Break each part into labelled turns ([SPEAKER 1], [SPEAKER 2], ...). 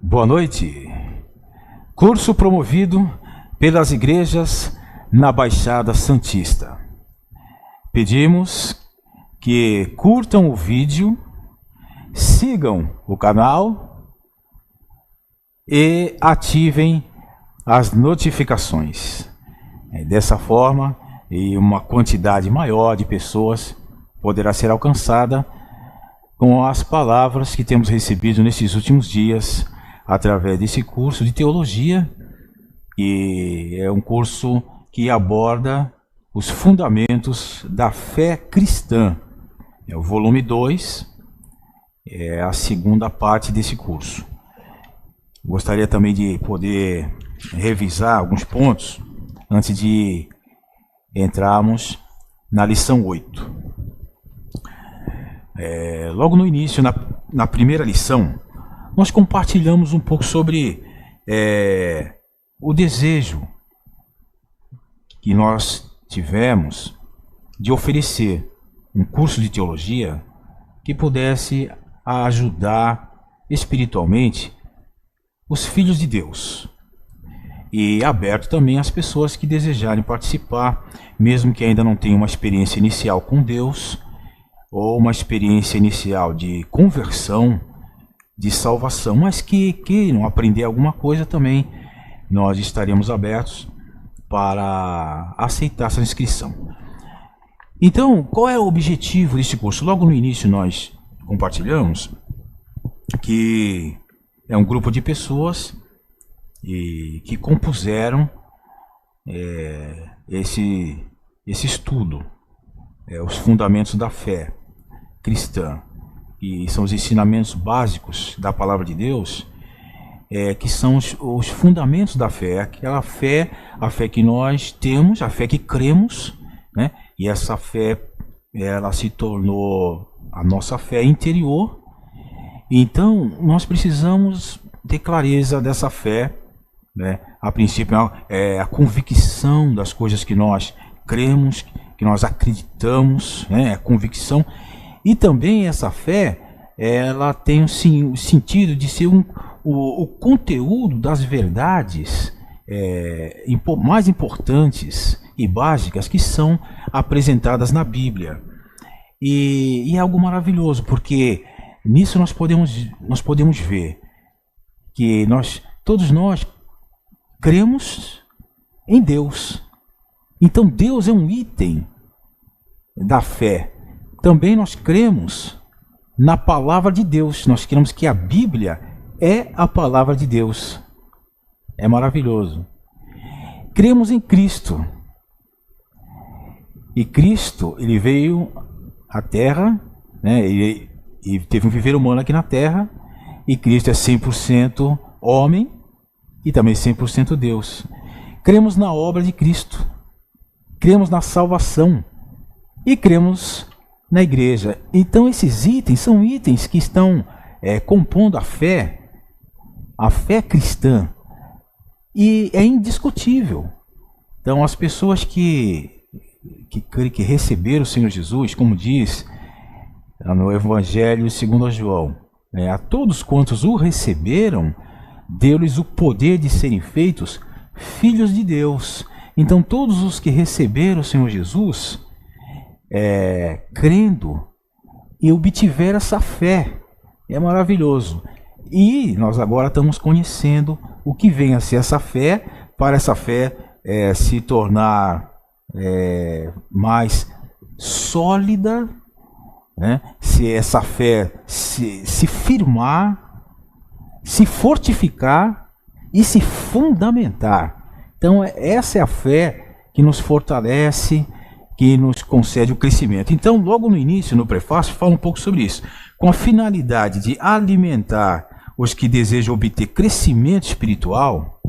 [SPEAKER 1] Boa noite. Curso promovido pelas igrejas na Baixada Santista. Pedimos que curtam o vídeo, sigam o canal e ativem as notificações. Dessa forma, uma quantidade maior de pessoas poderá ser alcançada com as palavras que temos recebido nesses últimos dias através desse curso de teologia, que é um curso que aborda os fundamentos da fé cristã. É o volume 2, é a segunda parte desse curso. Gostaria também de poder revisar alguns pontos antes de entrarmos na lição 8. Logo no início, na primeira lição, nós compartilhamos um pouco sobre o desejo que nós tivemos de oferecer um curso de teologia que pudesse ajudar espiritualmente os filhos de Deus, e aberto também às pessoas que desejarem participar, mesmo que ainda não tenham uma experiência inicial com Deus, ou uma experiência inicial de conversão, de salvação, mas que queiram aprender alguma coisa também. Nós estaremos abertos para aceitar essa inscrição. Então, qual é o objetivo desse curso? Logo no início nós compartilhamos que é um grupo de pessoas que compuseram esse estudo, os fundamentos da fé cristã, que são os ensinamentos básicos da palavra de Deus, que são os fundamentos da fé, aquela fé, a fé que nós temos, a fé que cremos, né? E essa fé, ela se tornou a nossa fé interior. Então, nós precisamos ter clareza dessa fé, né? A princípio, é a convicção das coisas que nós cremos, que nós acreditamos, né? A convicção. E também essa fé, ela tem o sentido de ser o conteúdo das verdades mais importantes e básicas que são apresentadas na Bíblia. E é algo maravilhoso, porque nisso nós podemos ver que todos nós cremos em Deus. Então Deus é um item da fé. Também nós cremos na palavra de Deus. Nós cremos que a Bíblia é a palavra de Deus. É maravilhoso. Cremos em Cristo. E Cristo, ele veio à Terra, né? E teve um viver humano aqui na Terra. E Cristo é 100% homem e também 100% Deus. Cremos na obra de Cristo. Cremos na salvação. E cremos na igreja. Então esses itens são itens que estão compondo a fé cristã, e é indiscutível. Então as pessoas que receberam o Senhor Jesus, como diz no Evangelho segundo João, a todos quantos o receberam, deu-lhes o poder de serem feitos filhos de Deus. Então todos os que receberam o Senhor Jesus, crendo, e obtiveram essa fé, é maravilhoso. E nós agora estamos conhecendo o que vem a ser essa fé, para essa fé se tornar mais sólida, né? Se essa fé se firmar, se fortificar e se fundamentar. Então essa é a fé que nos fortalece, que nos concede o crescimento. Então, logo no início, no prefácio, fala um pouco sobre isso. Com a finalidade de alimentar os que desejam obter crescimento espiritual.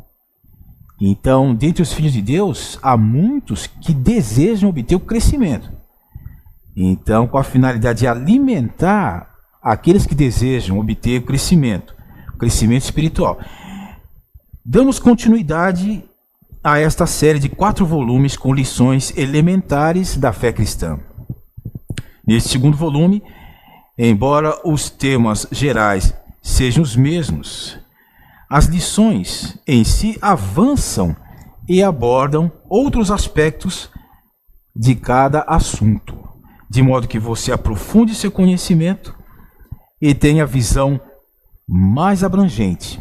[SPEAKER 1] Então, dentre os filhos de Deus, há muitos que desejam obter o crescimento. Então, com a finalidade de alimentar aqueles que desejam obter o crescimento espiritual. Damos continuidade a esta série de 4 volumes com lições elementares da fé cristã. Neste segundo volume, embora os temas gerais sejam os mesmos, as lições em si avançam e abordam outros aspectos de cada assunto, de modo que você aprofunde seu conhecimento e tenha visão mais abrangente.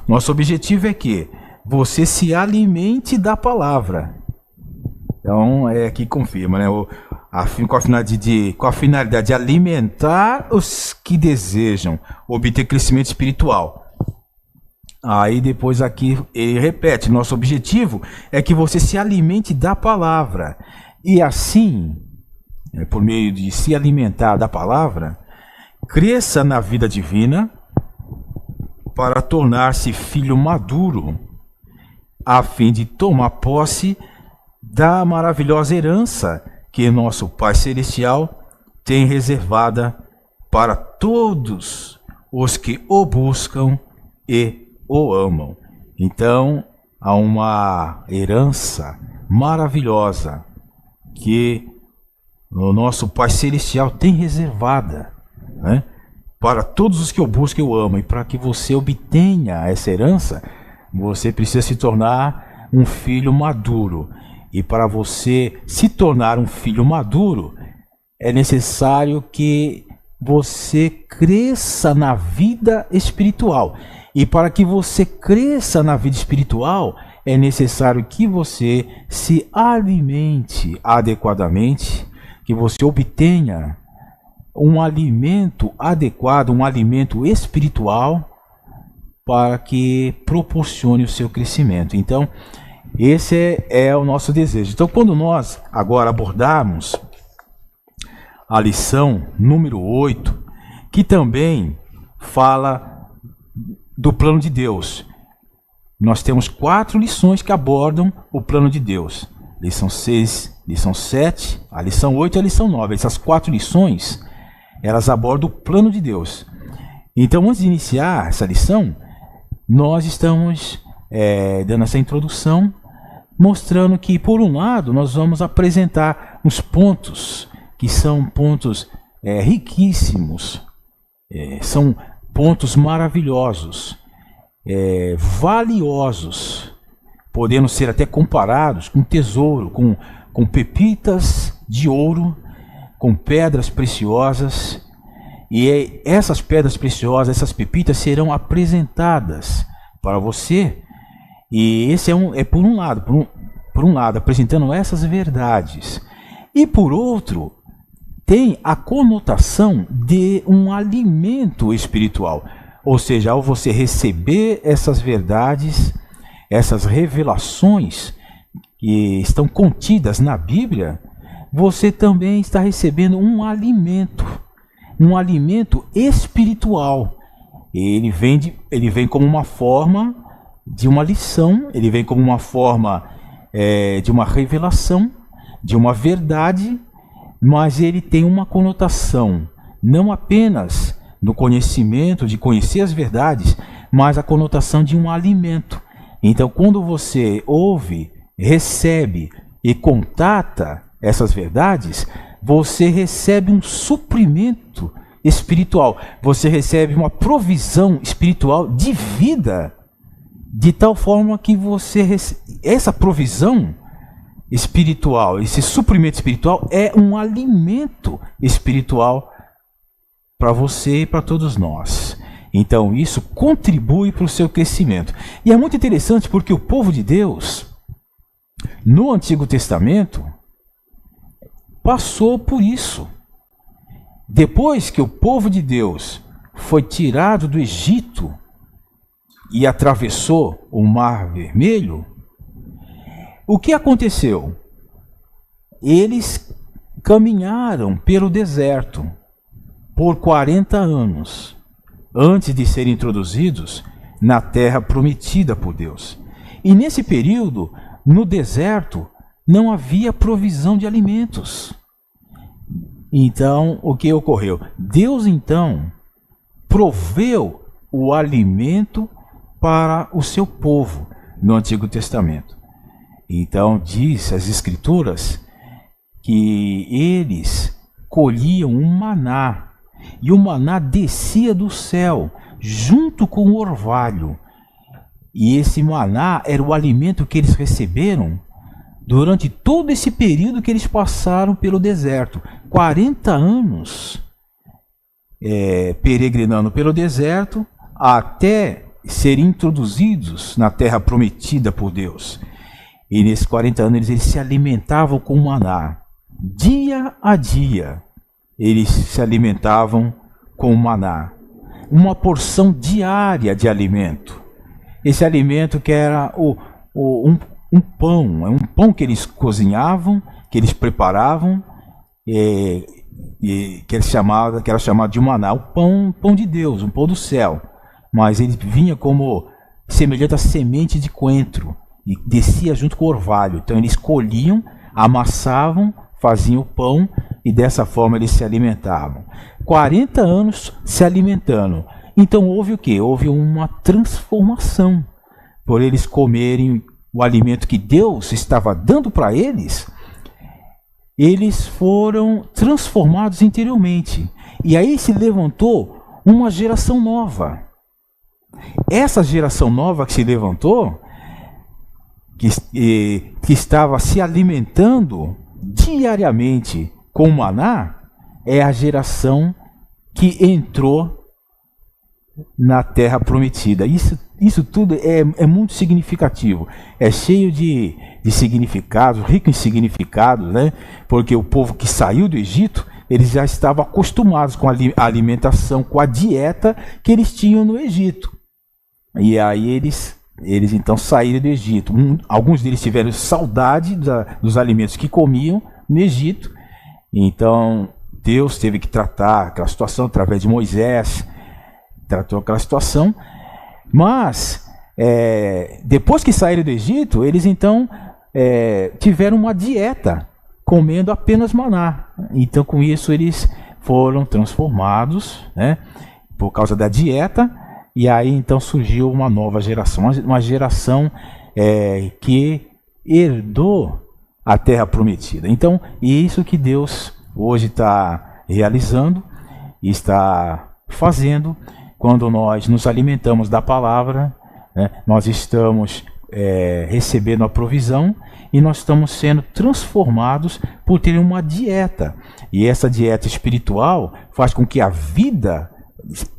[SPEAKER 1] Nosso objetivo é que você se alimente da palavra. Então, é aqui confirma, né? Com a finalidade de alimentar os que desejam obter crescimento espiritual. Aí depois aqui ele repete, nosso objetivo é que você se alimente da palavra. E assim, por meio de se alimentar da palavra, cresça na vida divina para tornar-se filho maduro, a fim de tomar posse da maravilhosa herança que nosso Pai Celestial tem reservada para todos os que o buscam e o amam. Então, há uma herança maravilhosa que o nosso Pai Celestial tem reservada, né, para todos os que o buscam e o amam. E para que você obtenha essa herança, você precisa se tornar um filho maduro. E para você se tornar um filho maduro, é necessário que você cresça na vida espiritual. E para que você cresça na vida espiritual, é necessário que você se alimente adequadamente, que você obtenha um alimento adequado, um alimento espiritual, para que proporcione o seu crescimento. Então, esse é o nosso desejo. Então, quando nós agora abordarmos a lição número 8, que também fala do plano de Deus. Nós temos 4 lições que abordam o plano de Deus. Lição 6, lição 7, a lição 8 e a lição 9. Essas 4 lições, elas abordam o plano de Deus. Então, antes de iniciar essa lição, nós estamos dando essa introdução, mostrando que, por um lado, nós vamos apresentar os pontos, que são pontos riquíssimos, são pontos maravilhosos, valiosos, podendo ser até comparados com tesouro, com pepitas de ouro, com pedras preciosas. E essas pedras preciosas, essas pepitas serão apresentadas para você. E esse por um lado, apresentando essas verdades. E por outro, tem a conotação de um alimento espiritual. Ou seja, ao você receber essas verdades, essas revelações que estão contidas na Bíblia, você também está recebendo um alimento espiritual. Ele vem como uma forma de uma lição, ele vem como uma forma de uma revelação, de uma verdade, mas ele tem uma conotação, não apenas no conhecimento, de conhecer as verdades, mas a conotação de um alimento. Então, quando você ouve, recebe e contata essas verdades, você recebe um suprimento espiritual, você recebe uma provisão espiritual de vida, de tal forma que essa provisão espiritual, esse suprimento espiritual é um alimento espiritual para você e para todos nós. Então isso contribui para o seu crescimento. E é muito interessante porque o povo de Deus, no Antigo Testamento, passou por isso. Depois que o povo de Deus foi tirado do Egito e atravessou o Mar Vermelho, o que aconteceu? Eles caminharam pelo deserto por 40 anos, antes de serem introduzidos na terra prometida por Deus. E nesse período, no deserto, não havia provisão de alimentos. Então, o que ocorreu? Deus, então, proveu o alimento para o seu povo no Antigo Testamento. Então, diz as Escrituras que eles colhiam um maná, e o maná descia do céu, junto com o orvalho, E esse maná era o alimento que eles receberam durante todo esse período que eles passaram pelo deserto. 40 anos peregrinando pelo deserto até serem introduzidos na terra prometida por Deus. E nesses 40 anos eles se alimentavam com maná. Dia a dia eles se alimentavam com maná. Uma porção diária de alimento. Esse alimento que era um pão que eles cozinhavam, que eles preparavam, que era chamado de maná, o pão de Deus, um pão do céu. Mas ele vinha como semelhante a semente de coentro e descia junto com o orvalho. Então eles colhiam, amassavam, faziam o pão e dessa forma eles se alimentavam. 40 anos se alimentando. Então houve o quê? Houve uma transformação. Por eles comerem o alimento que Deus estava dando para eles, eles foram transformados interiormente. E aí se levantou uma geração nova. Essa geração nova que se levantou, que estava se alimentando diariamente com maná, é a geração que entrou na terra prometida. Isso tudo é muito significativo. É cheio de significados, rico em significados, né? Porque o povo que saiu do Egito, eles já estavam acostumados com a alimentação, com a dieta que eles tinham no Egito. E aí eles então saíram do Egito. Alguns deles tiveram saudade dos alimentos que comiam no Egito. Então Deus teve que tratar aquela situação através de Moisés. Tratou aquela situação. Mas depois que saíram do Egito, eles então tiveram uma dieta, comendo apenas maná. Então com isso eles foram transformados, né, por causa da dieta. E aí então surgiu uma nova geração, uma geração que herdou a terra prometida. Então, isso que Deus hoje está realizando, está fazendo, quando nós nos alimentamos da palavra, né, nós estamos recebendo a provisão e nós estamos sendo transformados por ter uma dieta. E essa dieta espiritual faz com que a vida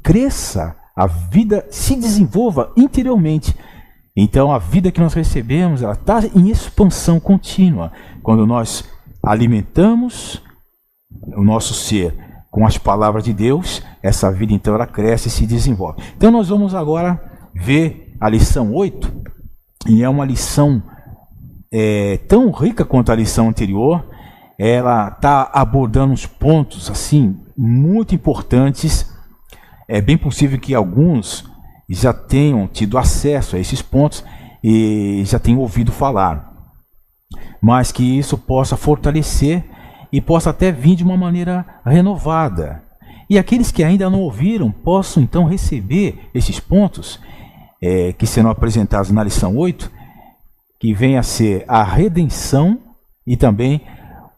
[SPEAKER 1] cresça, a vida se desenvolva interiormente. Então a vida que nós recebemos, ela está em expansão contínua. Quando nós alimentamos o nosso ser com as palavras de Deus, essa vida então ela cresce e se desenvolve. Então nós vamos agora ver a lição 8, e é uma lição tão rica quanto a lição anterior. Ela está abordando uns pontos assim muito importantes. É bem possível que alguns já tenham tido acesso a esses pontos e já tenham ouvido falar, mas que isso possa fortalecer e possa até vir de uma maneira renovada. E aqueles que ainda não ouviram possam então receber esses pontos que serão apresentados na lição 8, que vem a ser a redenção e também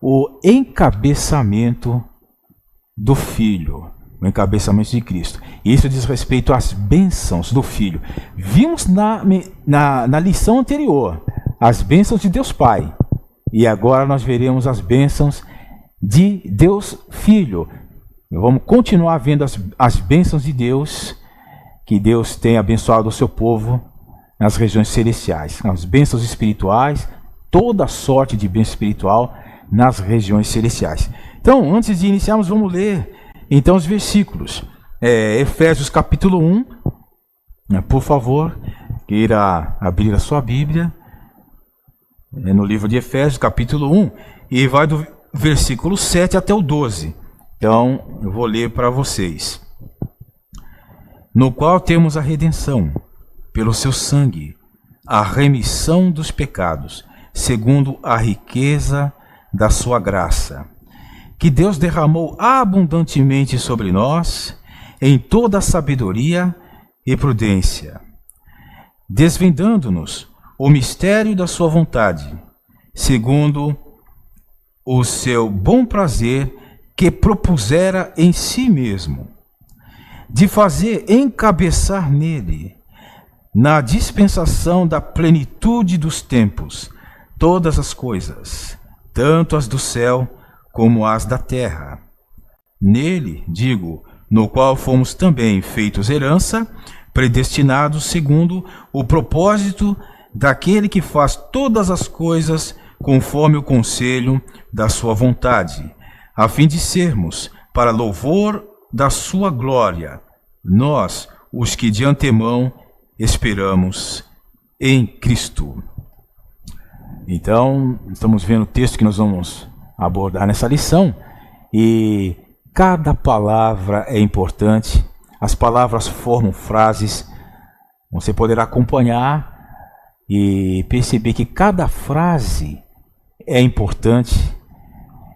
[SPEAKER 1] o encabeçamento do Filho. O encabeçamento de Cristo. Isso diz respeito às bênçãos do Filho. Vimos na lição anterior as bênçãos de Deus Pai. E agora nós veremos as bênçãos de Deus Filho. Vamos continuar vendo as bênçãos de Deus, que Deus tem abençoado o seu povo nas regiões celestiais. As bênçãos espirituais, toda sorte de bênção espiritual nas regiões celestiais. Então, antes de iniciarmos, vamos ler então os versículos. Efésios capítulo 1, por favor, queira abrir a sua Bíblia, no livro de Efésios capítulo 1, e vai do versículo 7 até o 12. Então, eu vou ler para vocês. No qual temos a redenção, pelo seu sangue, a remissão dos pecados, segundo a riqueza da sua graça, que Deus derramou abundantemente sobre nós, em toda sabedoria e prudência, desvendando-nos o mistério da sua vontade, segundo o seu bom prazer que propusera em si mesmo, de fazer encabeçar nele na dispensação da plenitude dos tempos, todas as coisas, tanto as do céu como as da terra. Nele, digo, no qual fomos também feitos herança, predestinados segundo o propósito daquele que faz todas as coisas conforme o conselho da sua vontade, a fim de sermos, para louvor da sua glória, nós, os que de antemão esperamos em Cristo. Então, estamos vendo o texto que nós vamos abordar nessa lição, e cada palavra é importante. As palavras formam frases. Você poderá acompanhar e perceber que cada frase é importante.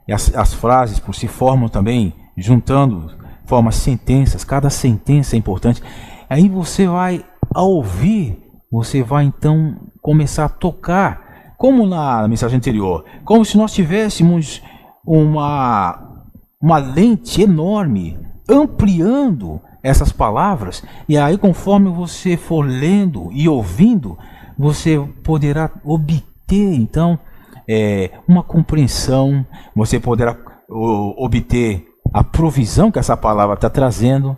[SPEAKER 1] E as frases por si formam também, juntando, formam sentenças. Cada sentença é importante. Aí você vai, ao ouvir, você vai então começar a tocar, como na mensagem anterior, como se nós tivéssemos uma lente enorme, ampliando essas palavras, e aí conforme você for lendo e ouvindo, você poderá obter então uma compreensão, você poderá obter a provisão que essa palavra está trazendo,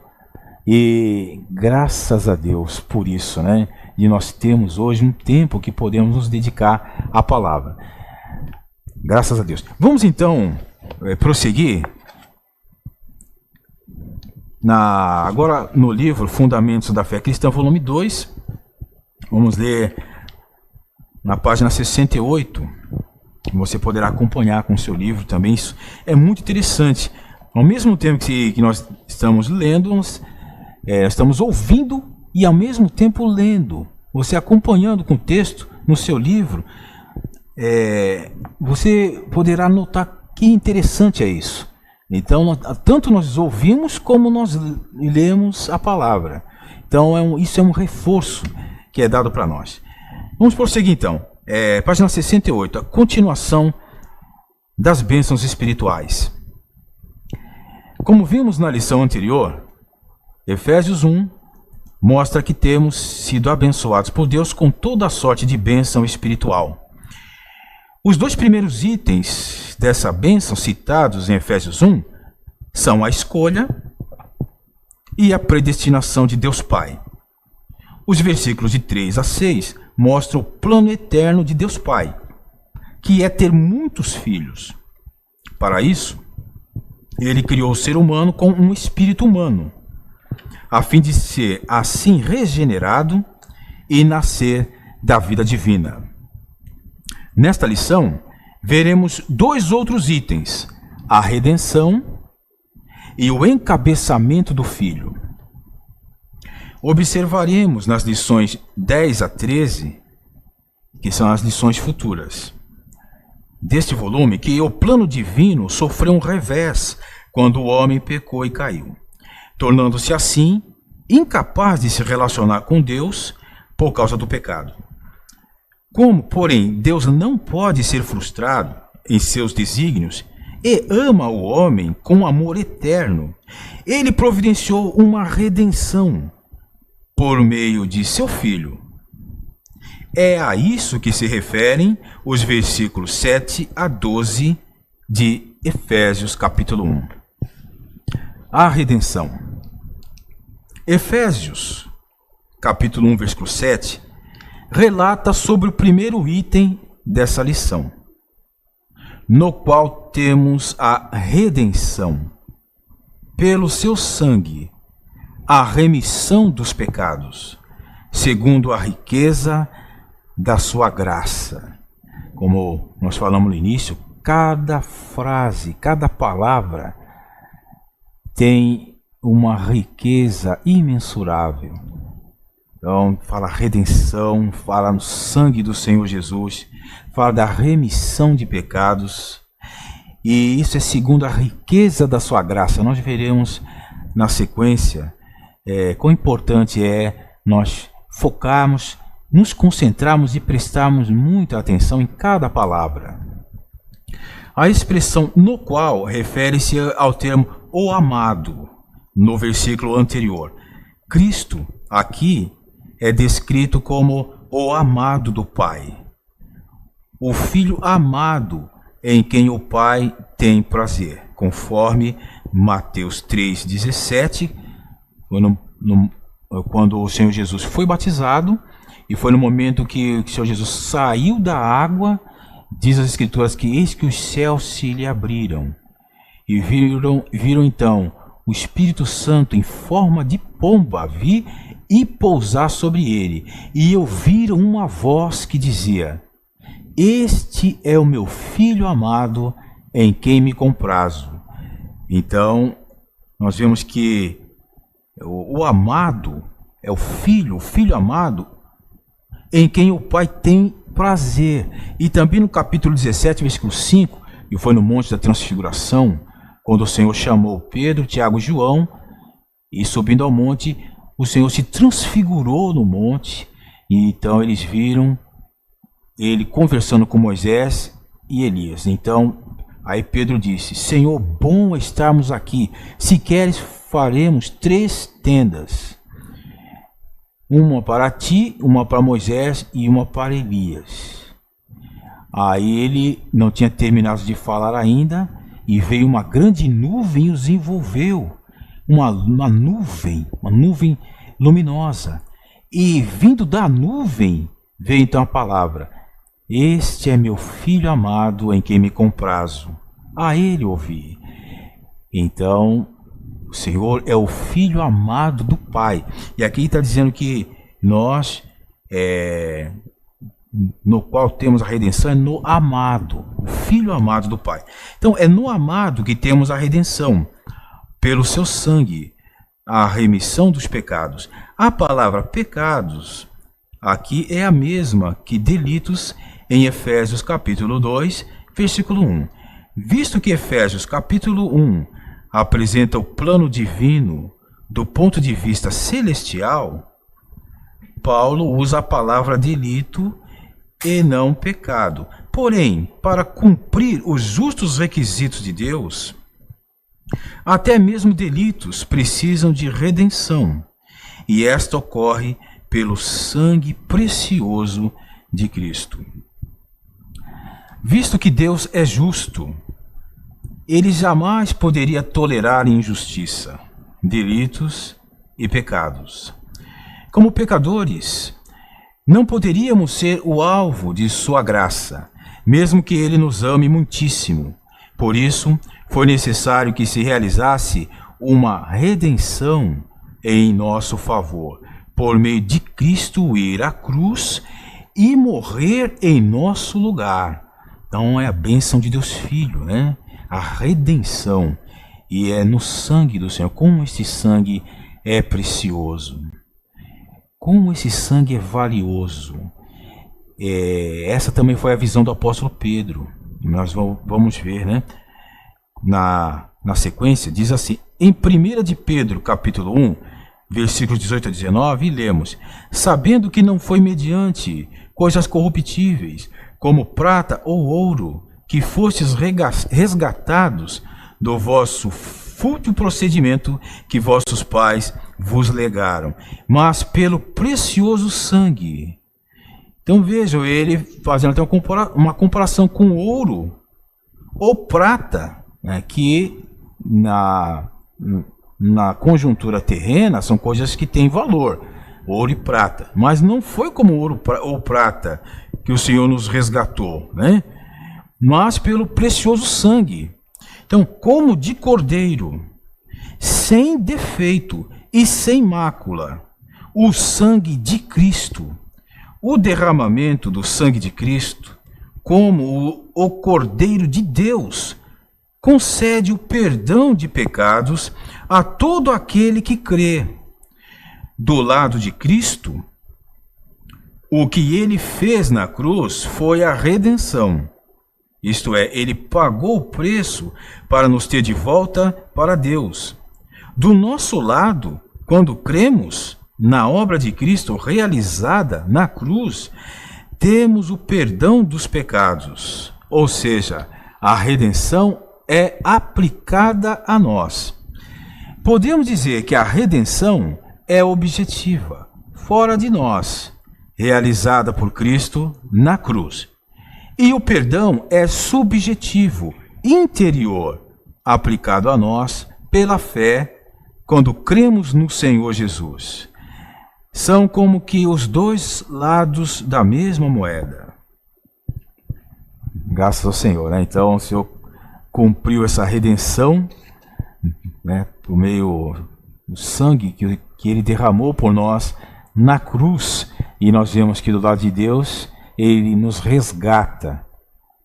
[SPEAKER 1] e graças a Deus por isso, né? E nós temos hoje um tempo que podemos nos dedicar à palavra. Graças a Deus. Vamos então prosseguir agora no livro Fundamentos da Fé Cristã, volume 2. Vamos ler na página 68. Você poderá acompanhar com o seu livro também. Isso é muito interessante. Ao mesmo tempo que nós estamos lendo, nós estamos ouvindo e ao mesmo tempo lendo. Você acompanhando com o texto no seu livro, você poderá notar que interessante é isso. Então, tanto nós ouvimos como nós lemos a palavra. Então, isso é um reforço que é dado para nós. Vamos prosseguir então. Página 68, a continuação das bênçãos espirituais. Como vimos na lição anterior, Efésios 1 mostra que temos sido abençoados por Deus com toda a sorte de bênção espiritual. Os dois primeiros itens dessa bênção citados em Efésios 1 são a escolha e a predestinação de Deus Pai. Os versículos de 3 a 6 mostram o plano eterno de Deus Pai, que é ter muitos filhos. Para isso, ele criou o ser humano com um espírito humano, a fim de ser assim regenerado e nascer da vida divina. Nesta lição, veremos dois outros itens: a redenção e o encabeçamento do Filho. Observaremos nas lições 10 a 13, que são as lições futuras deste volume, que o plano divino sofreu um revés quando o homem pecou e caiu, tornando-se assim incapaz de se relacionar com Deus por causa do pecado. Como, porém, Deus não pode ser frustrado em seus desígnios e ama o homem com amor eterno, ele providenciou uma redenção por meio de seu Filho. É a isso que se referem os versículos 7 a 12 de Efésios capítulo 1. A redenção. Efésios capítulo 1, versículo 7, relata sobre o primeiro item dessa lição, no qual temos a redenção, pelo seu sangue, a remissão dos pecados, segundo a riqueza da sua graça. Como nós falamos no início, cada frase, cada palavra tem uma riqueza imensurável. Então, fala redenção, fala no sangue do Senhor Jesus, fala da remissão de pecados, e isso é segundo a riqueza da sua graça. Nós veremos na sequência quão importante é nós focarmos, nos concentrarmos e prestarmos muita atenção em cada palavra. A expressão no qual refere-se ao termo o amado, no versículo anterior. Cristo, aqui, é descrito como o amado do Pai. O filho amado em quem o Pai tem prazer, conforme Mateus 3,17, quando o Senhor Jesus foi batizado, e foi no momento que o Senhor Jesus saiu da água, diz as Escrituras que eis que os céus se lhe abriram, e viram então o Espírito Santo em forma de pomba vir e pousar sobre ele, e ouviram uma voz que dizia: este é o meu filho amado, em quem me comprazo. Então, nós vemos que o amado é o filho amado, em quem o Pai tem prazer. E também no capítulo 17, versículo 5, e foi no Monte da Transfiguração, quando o Senhor chamou Pedro, Tiago e João, e subindo ao monte, o Senhor se transfigurou no monte, e então eles viram ele conversando com Moisés e Elias. Então, aí Pedro disse: Senhor, bom estarmos aqui. Se queres, faremos 3 tendas. Uma para ti, uma para Moisés e uma para Elias. Aí ele não tinha terminado de falar ainda, e veio uma grande nuvem e os envolveu. Uma nuvem luminosa. E vindo da nuvem, veio então a palavra: este é meu filho amado, em quem me comprazo. A ele ouvi. Então, o Senhor é o filho amado do Pai. E aqui está dizendo que nós, no qual temos a redenção, é no amado, o filho amado do Pai. Então, é no amado que temos a redenção, pelo seu sangue, a remissão dos pecados. A palavra pecados aqui é a mesma que delitos em Efésios capítulo 2, versículo 1. Visto que Efésios capítulo 1 apresenta o plano divino do ponto de vista celestial, Paulo usa a palavra delito e não pecado. Porém, para cumprir os justos requisitos de Deus, até mesmo delitos precisam de redenção, e esta ocorre pelo sangue precioso de Cristo. Visto que Deus é justo, ele jamais poderia tolerar injustiça, delitos e pecados. Como pecadores, não poderíamos ser o alvo de sua graça, mesmo que ele nos ame muitíssimo. Por isso, foi necessário que se realizasse uma redenção em nosso favor, por meio de Cristo ir à cruz e morrer em nosso lugar. Então é a bênção de Deus Filho, né? A redenção. E é no sangue do Senhor. Como esse sangue é precioso. Como esse sangue é valioso. Essa também foi a visão do apóstolo Pedro. Nós vamos ver, né? Na sequência, diz assim: em 1 de Pedro, capítulo 1, versículos 18 a 19, lemos: sabendo que não foi mediante coisas corruptíveis, como prata ou ouro, que fostes resgatados do vosso fútil procedimento que vossos pais vos legaram, mas pelo precioso sangue. Então vejam, ele fazendo até uma comparação com ouro ou prata, né, que na conjuntura terrena são coisas que têm valor, ouro e prata, mas não foi como ouro ou prata que o Senhor nos resgatou, né? Mas pelo precioso sangue. Então, como de cordeiro, sem defeito e sem mácula, o sangue de Cristo, o derramamento do sangue de Cristo, como o Cordeiro de Deus, concede o perdão de pecados a todo aquele que crê. Do lado de Cristo, o que ele fez na cruz foi a redenção. Isto é, ele pagou o preço para nos ter de volta para Deus. Do nosso lado, quando cremos na obra de Cristo realizada na cruz, temos o perdão dos pecados. Ou seja, a redenção é aplicada a nós. Podemos dizer que a redenção é objetiva, fora de nós, realizada por Cristo na cruz. E o perdão é subjetivo, interior, aplicado a nós pela fé quando cremos no Senhor Jesus. São como que os dois lados da mesma moeda. Graças ao Senhor, né? Então o Senhor cumpriu essa redenção, né, por meio do sangue que Ele derramou por nós na cruz. E nós vemos que do lado de Deus, Ele nos resgata,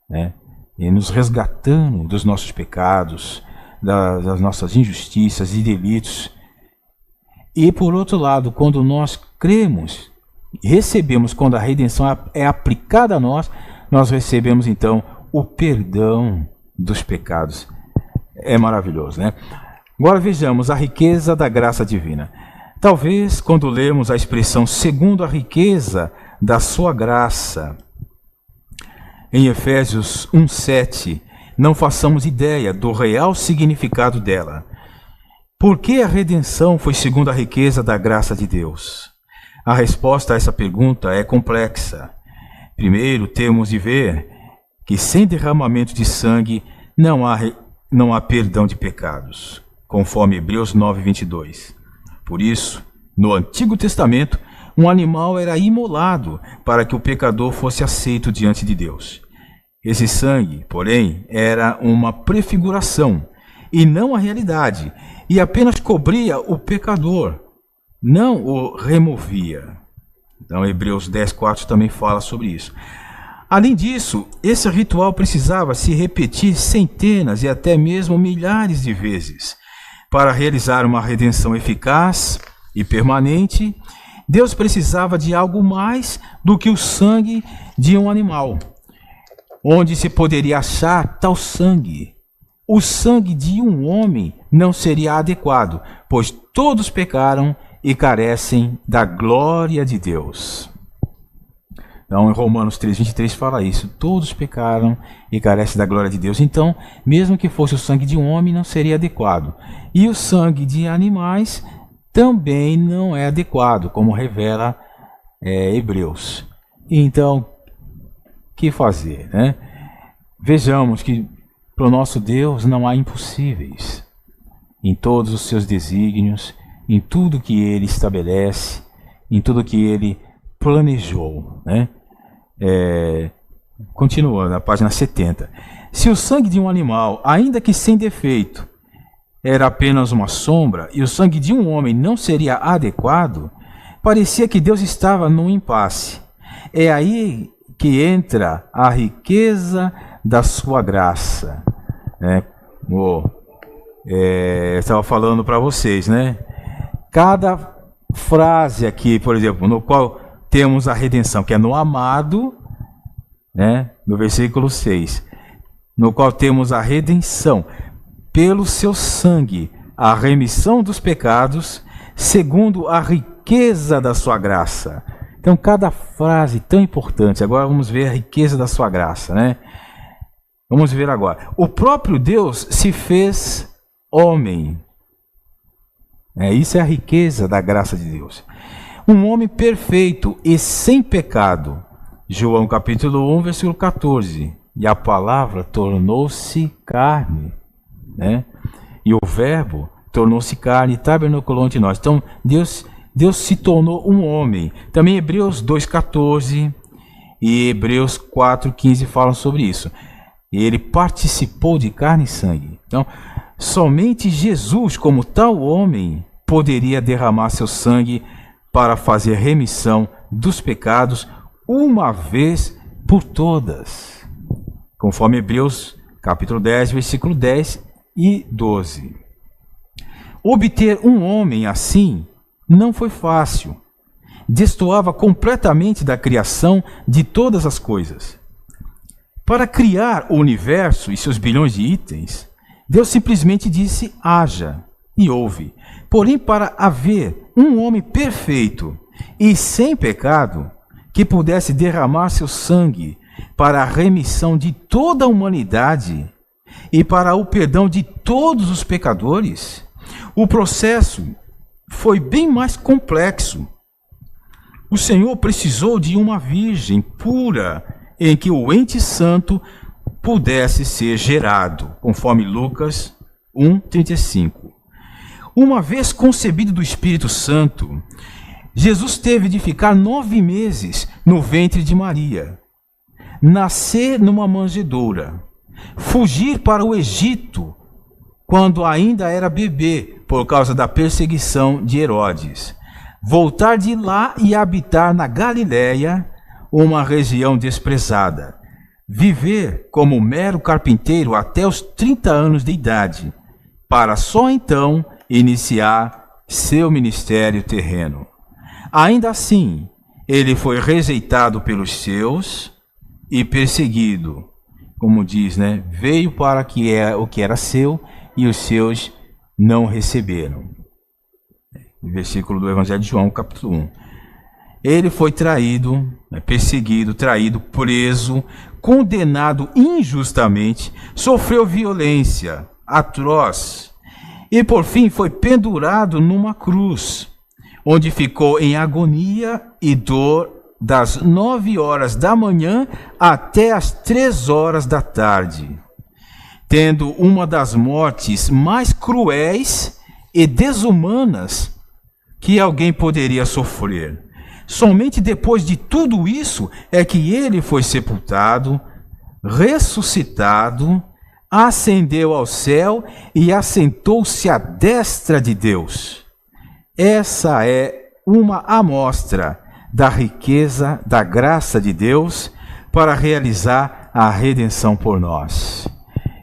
[SPEAKER 1] né? Ele nos resgatando dos nossos pecados, das nossas injustiças e delitos. E por outro lado, quando nós cremos, recebemos, quando a redenção é aplicada a nós, nós recebemos então o perdão dos pecados. É maravilhoso, né? Agora vejamos a riqueza da graça divina. Talvez quando lemos a expressão segundo a riqueza da sua graça, em Efésios 1:7, não façamos ideia do real significado dela. Por que a redenção foi segundo a riqueza da graça de Deus? A resposta a essa pergunta é complexa. Primeiro, temos de ver que sem derramamento de sangue não há perdão de pecados, conforme Hebreus 9:22. Por isso, no Antigo Testamento, um animal era imolado para que o pecador fosse aceito diante de Deus. Esse sangue, porém, era uma prefiguração e não a realidade, e apenas cobria o pecador, não o removia. Então, Hebreus 10:4 também fala sobre isso. Além disso, esse ritual precisava se repetir centenas e até mesmo milhares de vezes. Para realizar uma redenção eficaz e permanente, Deus precisava de algo mais do que o sangue de um animal. Onde se poderia achar tal sangue? O sangue de um homem não seria adequado, pois todos pecaram e carecem da glória de Deus. Então, em Romanos 3:23 fala isso. Todos pecaram e carecem da glória de Deus. Então, mesmo que fosse o sangue de um homem, não seria adequado. E o sangue de animais também não é adequado, como revela Hebreus. Então, o que fazer, né? Vejamos que para o nosso Deus não há impossíveis. Em todos os seus desígnios, em tudo que Ele estabelece, em tudo que Ele planejou, né? Continua na página 70. Se o sangue de um animal, ainda que sem defeito, era apenas uma sombra, e o sangue de um homem não seria adequado, parecia que Deus estava num impasse. É aí que entra a riqueza da sua graça, né? Eu estava falando para vocês, né? Cada frase aqui, por exemplo, no qual temos a redenção, que é no amado, né? No versículo 6, no qual temos a redenção pelo seu sangue, a remissão dos pecados, segundo a riqueza da sua graça. Então, cada frase tão importante. Agora vamos ver a riqueza da sua graça, né? Vamos ver agora. O próprio Deus se fez homem. Isso é a riqueza da graça de Deus. Um homem perfeito e sem pecado. João capítulo 1, versículo 14. E a palavra tornou-se carne, né? E o verbo tornou-se carne e tabernaculou entre nós. Então, Deus se tornou um homem. Também Hebreus 2,14 e Hebreus 4,15 falam sobre isso. Ele participou de carne e sangue. Então, somente Jesus, como tal homem, poderia derramar seu sangue para fazer remissão dos pecados uma vez por todas. Conforme Hebreus capítulo 10, versículo 10 e 12. Obter um homem assim não foi fácil. Destoava completamente da criação de todas as coisas. Para criar o universo e seus bilhões de itens, Deus simplesmente disse: haja, e houve. Porém, para haver um homem perfeito e sem pecado, que pudesse derramar seu sangue para a remissão de toda a humanidade e para o perdão de todos os pecadores, o processo foi bem mais complexo. o Senhor precisou de uma virgem pura em que o ente santo pudesse ser gerado, conforme Lucas 1:35. Uma vez concebido do Espírito Santo, Jesus teve de ficar 9 meses no ventre de Maria, nascer numa manjedoura, fugir para o Egito quando ainda era bebê por causa da perseguição de Herodes, voltar de lá e habitar na Galiléia, uma região desprezada, viver como mero carpinteiro até os 30 anos de idade, para só então iniciar seu ministério terreno. Ainda assim, ele foi rejeitado pelos seus e perseguido. Como diz, né? Veio para o que era seu e os seus não receberam. Versículo do Evangelho de João, capítulo 1. Ele foi traído, perseguido, traído, preso, condenado injustamente, sofreu violência atroz e por fim foi pendurado numa cruz, onde ficou em agonia e dor das 9 horas da manhã até as 3 horas da tarde, tendo uma das mortes mais cruéis e desumanas que alguém poderia sofrer. Somente depois de tudo isso é que ele foi sepultado, ressuscitado, ascendeu ao céu e assentou-se à destra de Deus. Essa é uma amostra da riqueza da graça de Deus para realizar a redenção por nós.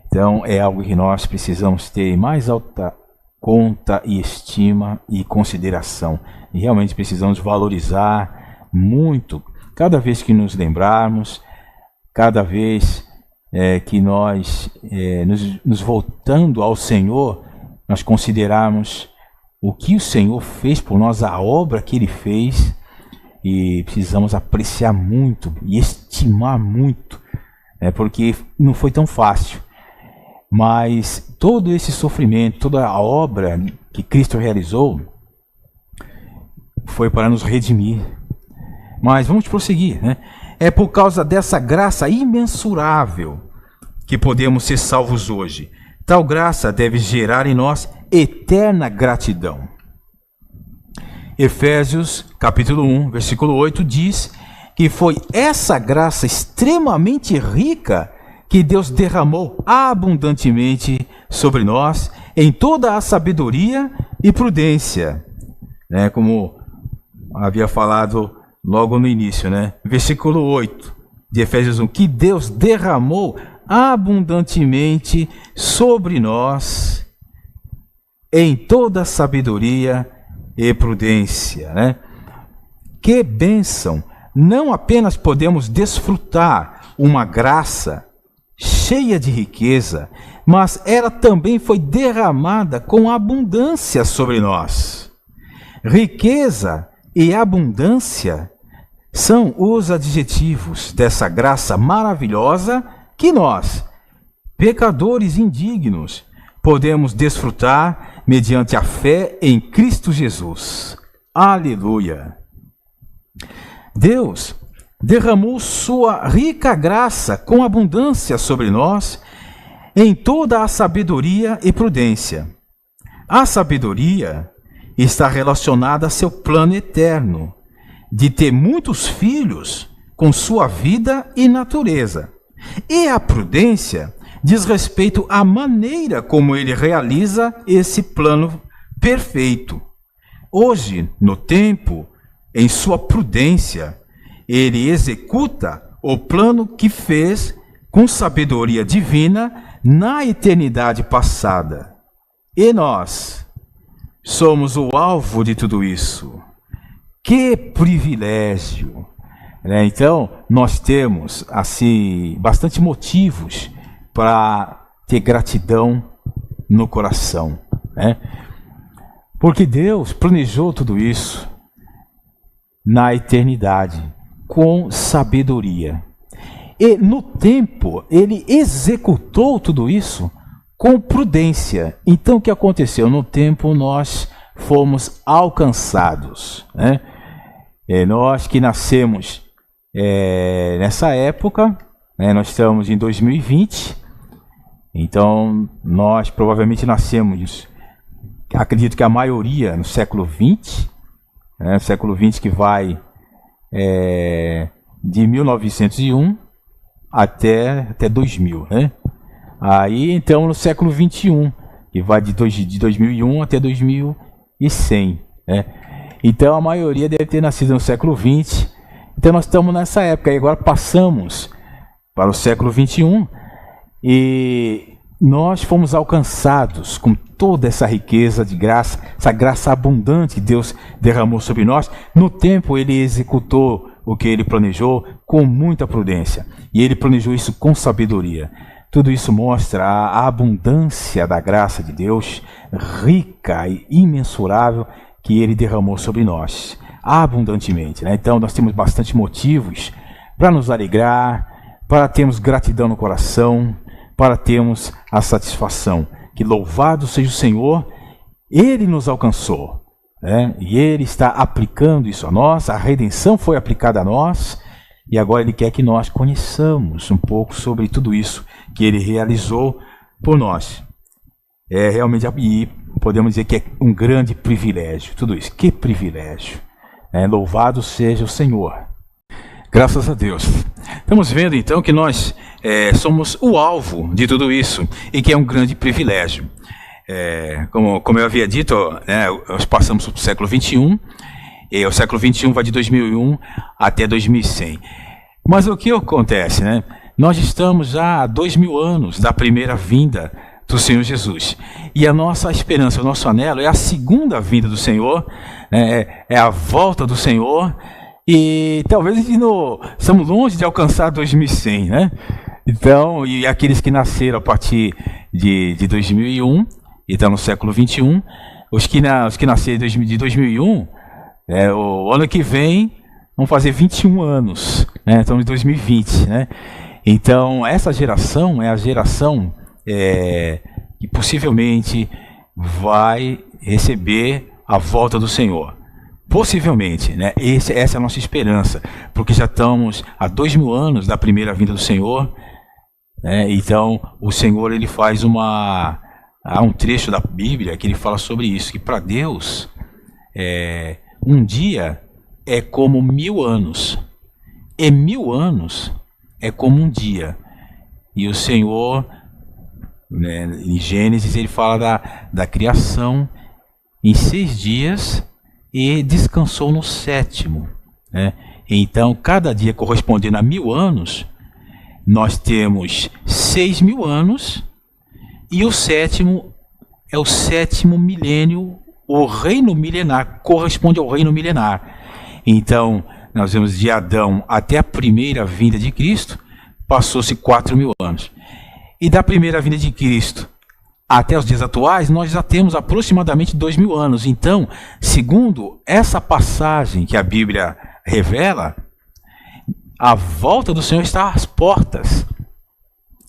[SPEAKER 1] Então, é algo que nós precisamos ter em mais alta conta e estima e consideração. E realmente precisamos valorizar muito, cada vez que nos lembrarmos, cada vez que nós nos voltando ao Senhor, nós considerarmos o que o Senhor fez por nós, a obra que Ele fez, e precisamos apreciar muito e estimar muito, porque não foi tão fácil. Mas todo esse sofrimento, toda a obra que Cristo realizou, foi para nos redimir. Mas vamos prosseguir, né? É por causa dessa graça imensurável que podemos ser salvos hoje. Tal graça deve gerar em nós eterna gratidão. Efésios, capítulo 1, versículo 8, diz que foi essa graça extremamente rica que Deus derramou abundantemente sobre nós em toda a sabedoria e prudência, né? Como havia falado logo no início, né? Versículo 8 de Efésios 1, que Deus derramou abundantemente sobre nós em toda sabedoria e prudência, né? Que bênção! Não apenas podemos desfrutar uma graça cheia de riqueza, mas ela também foi derramada com abundância sobre nós. Riqueza e abundância são os adjetivos dessa graça maravilhosa que nós, pecadores indignos, podemos desfrutar mediante a fé em Cristo Jesus. Aleluia! Deus derramou sua rica graça com abundância sobre nós em toda a sabedoria e prudência. A sabedoria está relacionada a seu plano eterno de ter muitos filhos com sua vida e natureza. E a prudência diz respeito à maneira como ele realiza esse plano perfeito. Hoje, no tempo, em sua prudência, ele executa o plano que fez com sabedoria divina na eternidade passada. E nós somos o alvo de tudo isso. Que privilégio! Então, nós temos assim bastante motivos para ter gratidão no coração, né? Porque Deus planejou tudo isso na eternidade com sabedoria. E no tempo, ele executou tudo isso com prudência. Então, o que aconteceu? No tempo, nós fomos alcançados, né? Nós que nascemos nessa época, nós estamos em 2020, então nós provavelmente nascemos, acredito que a maioria no século XX, século XX que vai de 1901 até 2000, né? Aí então no século XXI, que vai de 2001 até 2100, né? Então a maioria deve ter nascido no século XX. Então nós estamos nessa época e agora passamos para o século XXI e nós fomos alcançados com toda essa riqueza de graça, essa graça abundante que Deus derramou sobre nós. No tempo Ele executou o que Ele planejou com muita prudência e Ele planejou isso com sabedoria. Tudo isso mostra a abundância da graça de Deus, rica e imensurável, que Ele derramou sobre nós, abundantemente, né? Então nós temos bastante motivos para nos alegrar, para termos gratidão no coração, para termos a satisfação. Que louvado seja o Senhor, Ele nos alcançou, né? E Ele está aplicando isso a nós, a redenção foi aplicada a nós, e agora Ele quer que nós conheçamos um pouco sobre tudo isso que Ele realizou por nós. Realmente, e podemos dizer que é um grande privilégio, tudo isso. Que privilégio! Louvado seja o Senhor. Graças a Deus. Estamos vendo então que nós somos o alvo de tudo isso e que é um grande privilégio. Como eu havia dito, nós passamos para o século XXI, e o século XXI vai de 2001 até 2100. Mas o que acontece, né? Nós estamos já há 2000 anos da primeira vinda do Senhor Jesus. E a nossa esperança, o nosso anelo é a segunda vinda do Senhor, né? É a volta do Senhor. E talvez estamos longe de alcançar 2100, né? Então, e aqueles que nasceram a partir de 2001, e estão no século XXI, os que nasceram de 2001, o ano que vem vão fazer 21 anos, né? Estamos em 2020, né? Então, essa geração é a geração que possivelmente vai receber a volta do Senhor. Possivelmente, né? Essa é a nossa esperança, porque já estamos há 2000 anos da primeira vinda do Senhor, né? Então, o Senhor ele faz há um trecho da Bíblia que ele fala sobre isso, que para Deus um dia é como 1000 anos, e 1000 anos é como um dia. E o Senhor, né, em Gênesis, ele fala da criação em 6 dias e descansou no 7º, né? Então, cada dia correspondendo a 1000 anos, nós temos 6000 anos, e o 7º é o 7º milênio, o reino milenar, corresponde ao reino milenar. Então, nós vemos de Adão até a primeira vinda de Cristo, passou-se 4000 anos. E da primeira vinda de Cristo até os dias atuais, nós já temos aproximadamente 2000 anos. Então, segundo essa passagem que a Bíblia revela, a volta do Senhor está às portas.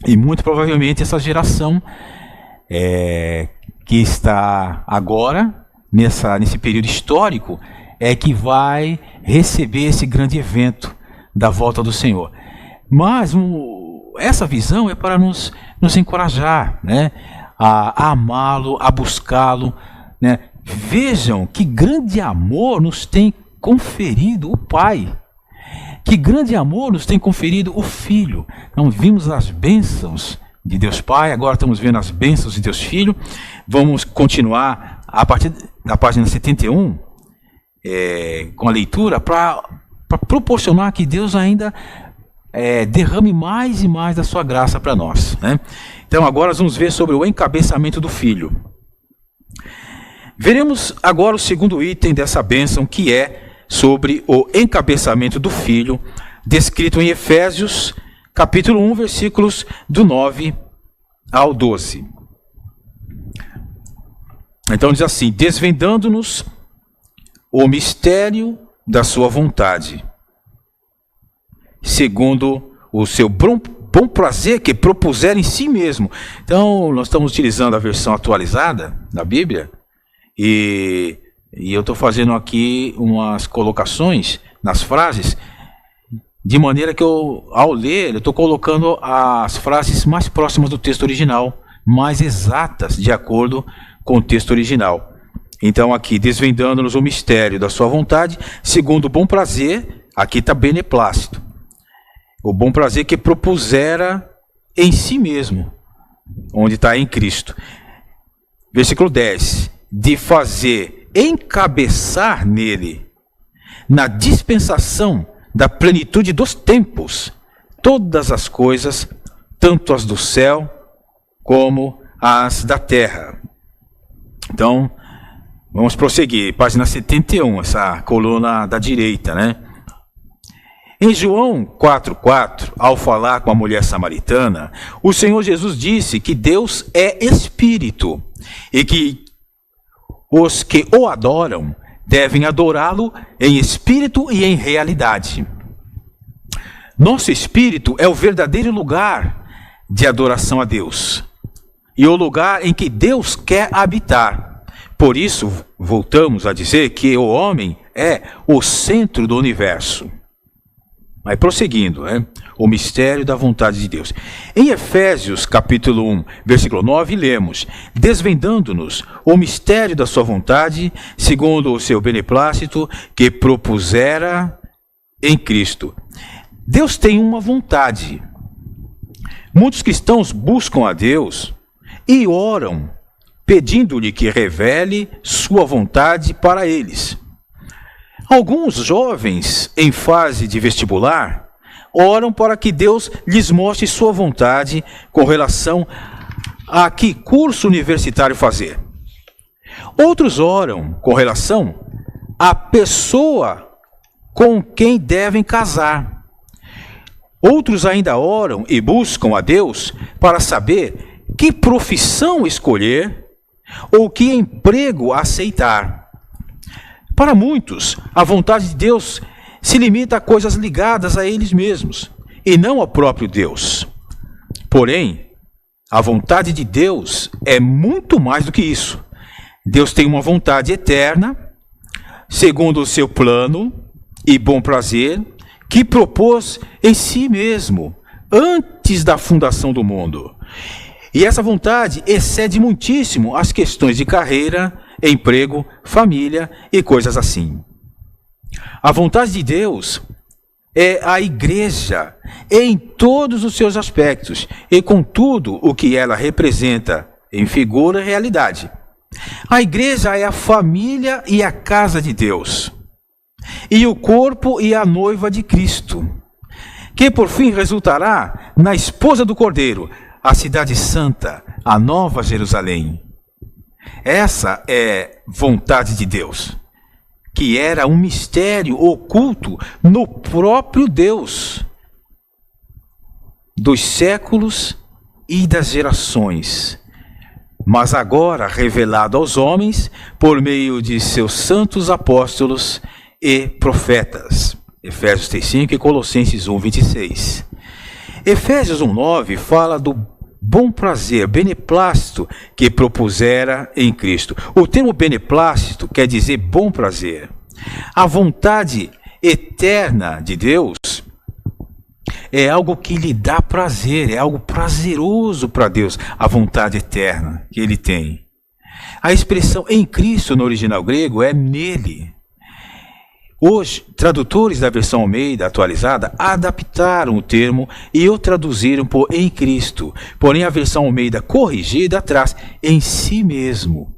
[SPEAKER 1] E muito provavelmente essa geração que está agora, nesse período histórico, que vai receber esse grande evento da volta do Senhor. Mas essa visão é para nos encorajar, né? A amá-lo, a buscá-lo, né? Vejam que grande amor nos tem conferido o Pai. Que grande amor nos tem conferido o Filho. Então vimos as bênçãos de Deus Pai, agora estamos vendo as bênçãos de Deus Filho. Vamos continuar a partir da página 71 com a leitura para proporcionar que Deus ainda derrame mais e mais da sua graça para nós, né? Então agora nós vamos ver sobre o encabeçamento do Filho. Veremos agora o segundo item dessa bênção, que é sobre o encabeçamento do Filho, descrito em Efésios, capítulo 1, versículos do 9 ao 12. Então diz assim: desvendando-nos o mistério da sua vontade, segundo o seu bom prazer que propuser em si mesmo. Então, nós estamos utilizando a versão atualizada da Bíblia, e eu estou fazendo aqui umas colocações nas frases, de maneira que ao ler, eu estou colocando as frases mais próximas do texto original, mais exatas, de acordo com o texto original. Então aqui, desvendando-nos o mistério da sua vontade, segundo o bom prazer, aqui está beneplácito. O bom prazer que propusera em si mesmo, onde está em Cristo. Versículo 10. De fazer encabeçar nele, na dispensação da plenitude dos tempos, todas as coisas, tanto as do céu como as da terra. Então, vamos prosseguir. Página 71, essa coluna da direita, né? Em João 4,4, ao falar com a mulher samaritana, o Senhor Jesus disse que Deus é Espírito e que os que o adoram devem adorá-lo em espírito e em realidade. Nosso espírito é o verdadeiro lugar de adoração a Deus e o lugar em que Deus quer habitar. Por isso, voltamos a dizer que o homem é o centro do universo. Mas prosseguindo, o mistério da vontade de Deus. Em Efésios capítulo 1, versículo 9, lemos: desvendando-nos o mistério da sua vontade, segundo o seu beneplácito, que propusera em Cristo. Deus tem uma vontade. Muitos cristãos buscam a Deus e oram, pedindo-lhe que revele sua vontade para eles. Alguns jovens em fase de vestibular oram para que Deus lhes mostre sua vontade com relação a que curso universitário fazer. Outros oram com relação à pessoa com quem devem casar. Outros ainda oram e buscam a Deus para saber que profissão escolher ou que emprego aceitar. Para muitos, a vontade de Deus se limita a coisas ligadas a eles mesmos, e não ao próprio Deus. Porém, a vontade de Deus é muito mais do que isso. Deus tem uma vontade eterna, segundo o seu plano e bom prazer, que propôs em si mesmo, antes da fundação do mundo. E essa vontade excede muitíssimo as questões de carreira, emprego, família e coisas assim. A vontade de Deus é a igreja em todos os seus aspectos e com tudo o que ela representa em figura e realidade. A igreja é a família e a casa de Deus, e o corpo e a noiva de Cristo, que por fim resultará na esposa do Cordeiro, a cidade santa, a nova Jerusalém. Essa é vontade de Deus, que era um mistério oculto no próprio Deus, dos séculos e das gerações, mas agora revelado aos homens por meio de seus santos apóstolos e profetas. Efésios 3,5 e Colossenses 1,26. Efésios 1,9 fala do bom prazer, beneplácito, que propusera em Cristo. O termo beneplácito quer dizer bom prazer. A vontade eterna de Deus é algo que lhe dá prazer, é algo prazeroso para Deus, a vontade eterna que ele tem. A expressão em Cristo no original grego é nele. Os tradutores da versão Almeida atualizada adaptaram o termo e o traduziram por em Cristo. Porém, a versão Almeida corrigida traz em si mesmo,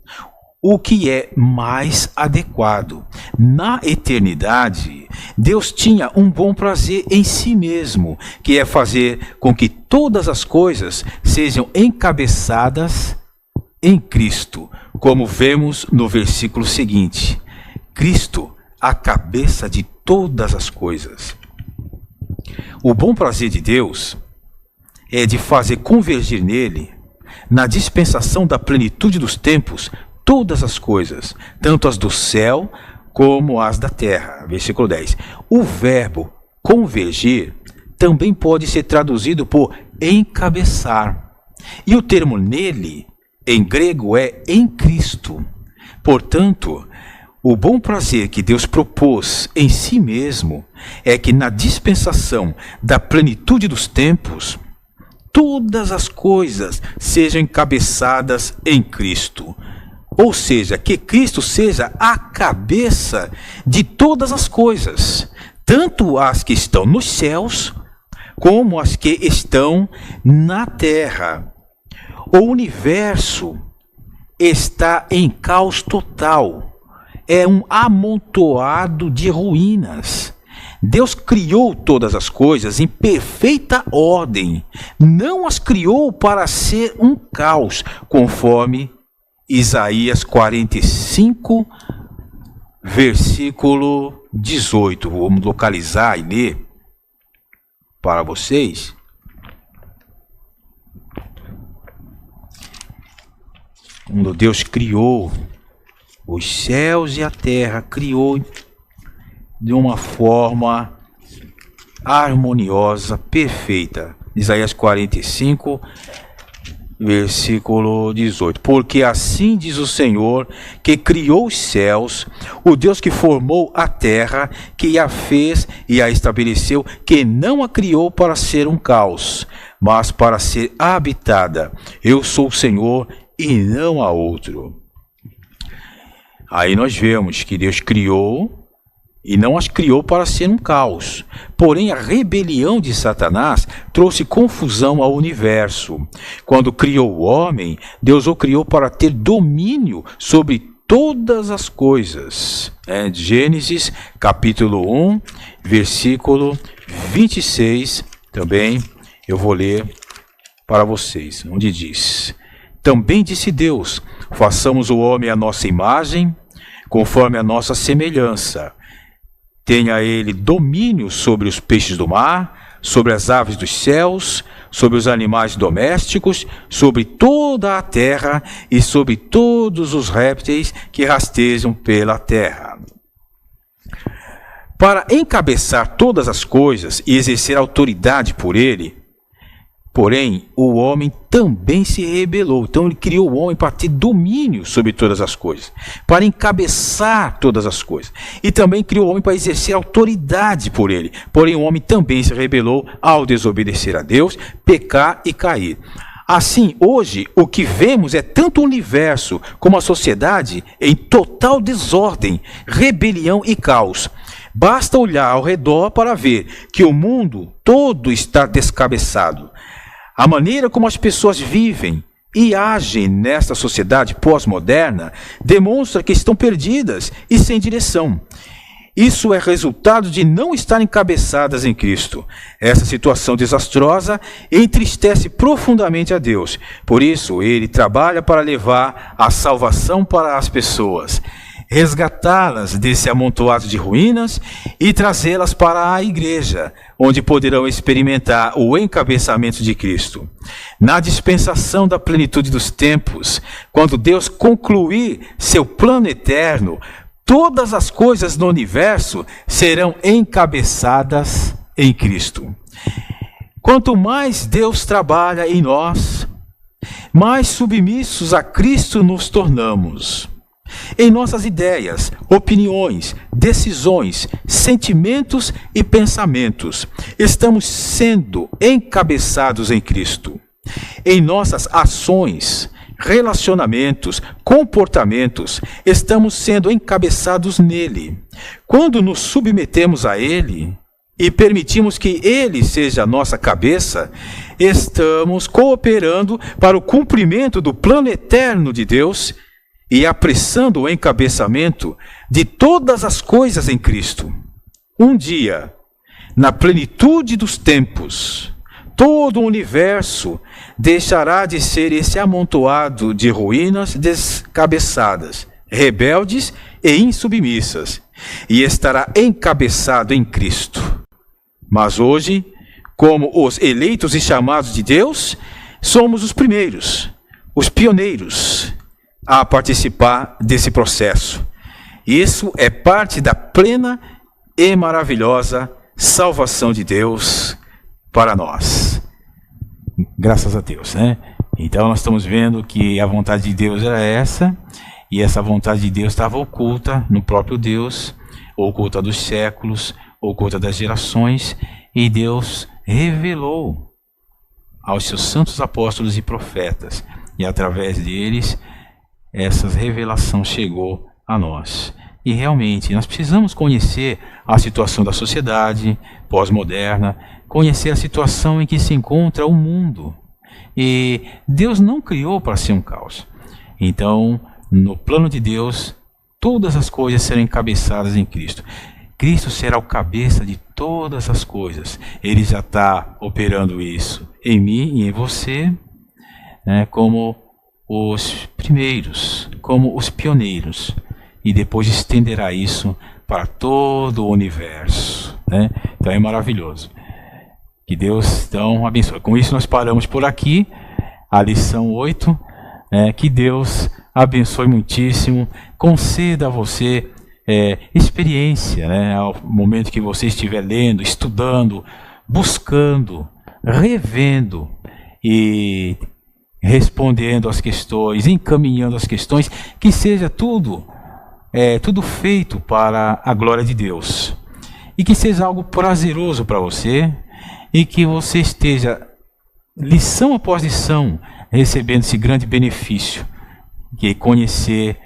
[SPEAKER 1] o que é mais adequado. Na eternidade, Deus tinha um bom prazer em si mesmo, que é fazer com que todas as coisas sejam encabeçadas em Cristo, como vemos no versículo seguinte. Cristo, a cabeça de todas as coisas. O bom prazer de Deus é de fazer convergir nele, na dispensação da plenitude dos tempos, todas as coisas, tanto as do céu como as da terra. Versículo 10. O verbo convergir também pode ser traduzido por encabeçar. E o termo nele, em grego, é em Cristo. Portanto, O bom prazer que Deus propôs em si mesmo é que na dispensação da plenitude dos tempos, todas as coisas sejam encabeçadas em Cristo. Ou seja, que Cristo seja a cabeça de todas as coisas, tanto as que estão nos céus, como as que estão na terra. O universo está em caos total. É um amontoado de ruínas. Deus criou todas as coisas em perfeita ordem. Não as criou para ser um caos, conforme Isaías 45, versículo 18. Vamos localizar e ler para vocês. Quando Deus criou os céus e a terra, criou de uma forma harmoniosa, perfeita. Isaías 45, versículo 18. Porque assim diz o Senhor, que criou os céus, o Deus que formou a terra, que a fez e a estabeleceu, que não a criou para ser um caos, mas para ser habitada. Eu sou o Senhor e não há outro. Aí nós vemos que Deus criou e não as criou para ser um caos. Porém, a rebelião de Satanás trouxe confusão ao universo. Quando criou o homem, Deus o criou para ter domínio sobre todas as coisas. Gênesis capítulo 1, versículo 26, também eu vou ler para vocês, onde diz: Também disse Deus, façamos o homem à nossa imagem, conforme a nossa semelhança. Tenha ele domínio sobre os peixes do mar, sobre as aves dos céus, sobre os animais domésticos, sobre toda a terra e sobre todos os répteis que rastejam pela terra. Para encabeçar todas as coisas e exercer autoridade por ele, porém, o homem também se rebelou. Então ele criou o homem para ter domínio sobre todas as coisas, para encabeçar todas as coisas. E também criou o homem para exercer autoridade por ele. Porém, o homem também se rebelou ao desobedecer a Deus, pecar e cair. Assim, hoje, o que vemos é tanto o universo como a sociedade em total desordem, rebelião e caos. Basta olhar ao redor para ver que o mundo todo está descabeçado. A maneira como as pessoas vivem e agem nesta sociedade pós-moderna demonstra que estão perdidas e sem direção. Isso é resultado de não estarem encabeçadas em Cristo. Essa situação desastrosa entristece profundamente a Deus. Por isso, Ele trabalha para levar a salvação para as pessoas, resgatá-las desse amontoado de ruínas e trazê-las para a igreja, onde poderão experimentar o encabeçamento de Cristo. Na dispensação da plenitude dos tempos, quando Deus concluir seu plano eterno, todas as coisas no universo serão encabeçadas em Cristo. Quanto mais Deus trabalha em nós, mais submissos a Cristo nos tornamos. Em nossas ideias, opiniões, decisões, sentimentos e pensamentos, estamos sendo encabeçados em Cristo. Em nossas ações, relacionamentos, comportamentos, estamos sendo encabeçados nele. Quando nos submetemos a ele e permitimos que ele seja a nossa cabeça, estamos cooperando para o cumprimento do plano eterno de Deus e apressando o encabeçamento de todas as coisas em Cristo. Um dia, na plenitude dos tempos, todo o universo deixará de ser esse amontoado de ruínas descabeçadas, rebeldes e insubmissas, e estará encabeçado em Cristo. Mas hoje, como os eleitos e chamados de Deus, somos os primeiros, os pioneiros, a participar desse processo. Isso é parte da plena e maravilhosa salvação de Deus para nós. Graças a Deus, né? Então nós estamos vendo que a vontade de Deus era essa, E essa vontade de Deus estava oculta no próprio Deus, oculta dos séculos, oculta das gerações, e Deus revelou aos seus santos apóstolos e profetas, e através deles essa revelação chegou a nós. E realmente nós precisamos conhecer a situação da sociedade pós-moderna, conhecer a situação em que se encontra o mundo. E Deus não criou para ser um caos. Então, no plano de Deus, todas as coisas serão encabeçadas em Cristo. Cristo será o cabeça de todas as coisas. Ele já está operando isso em mim e em você, né, como os primeiros, como os pioneiros. E depois estenderá isso para todo o universo, né? Então é maravilhoso. Que Deus então abençoe. Com isso nós paramos por aqui, a lição 8. Que Deus abençoe muitíssimo, conceda a você experiência, né? Ao momento que você estiver lendo, estudando, buscando, revendo e respondendo às questões, encaminhando as questões, que seja tudo feito para a glória de Deus. E que seja algo prazeroso para você, e que você esteja, lição após lição, recebendo esse grande benefício, que é conhecer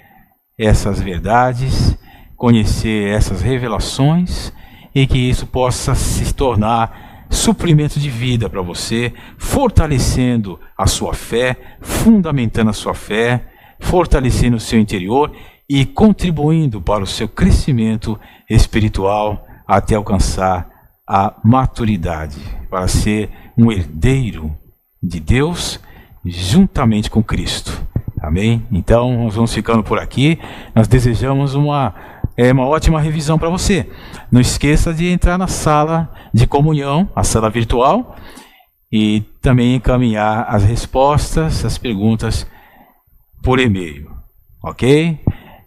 [SPEAKER 1] essas verdades, conhecer essas revelações, e que isso possa se tornar suprimento de vida para você, fortalecendo a sua fé, fundamentando a sua fé, fortalecendo o seu interior e contribuindo para o seu crescimento espiritual até alcançar a maturidade, para ser um herdeiro de Deus juntamente com Cristo. Amém? Então, nós vamos ficando por aqui. Nós desejamos uma ótima revisão para você. Não esqueça de entrar na sala de comunhão, a sala virtual, e também encaminhar as respostas, as perguntas por e-mail. Ok?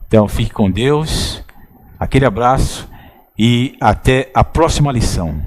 [SPEAKER 1] Então, fique com Deus. Aquele abraço e até a próxima lição.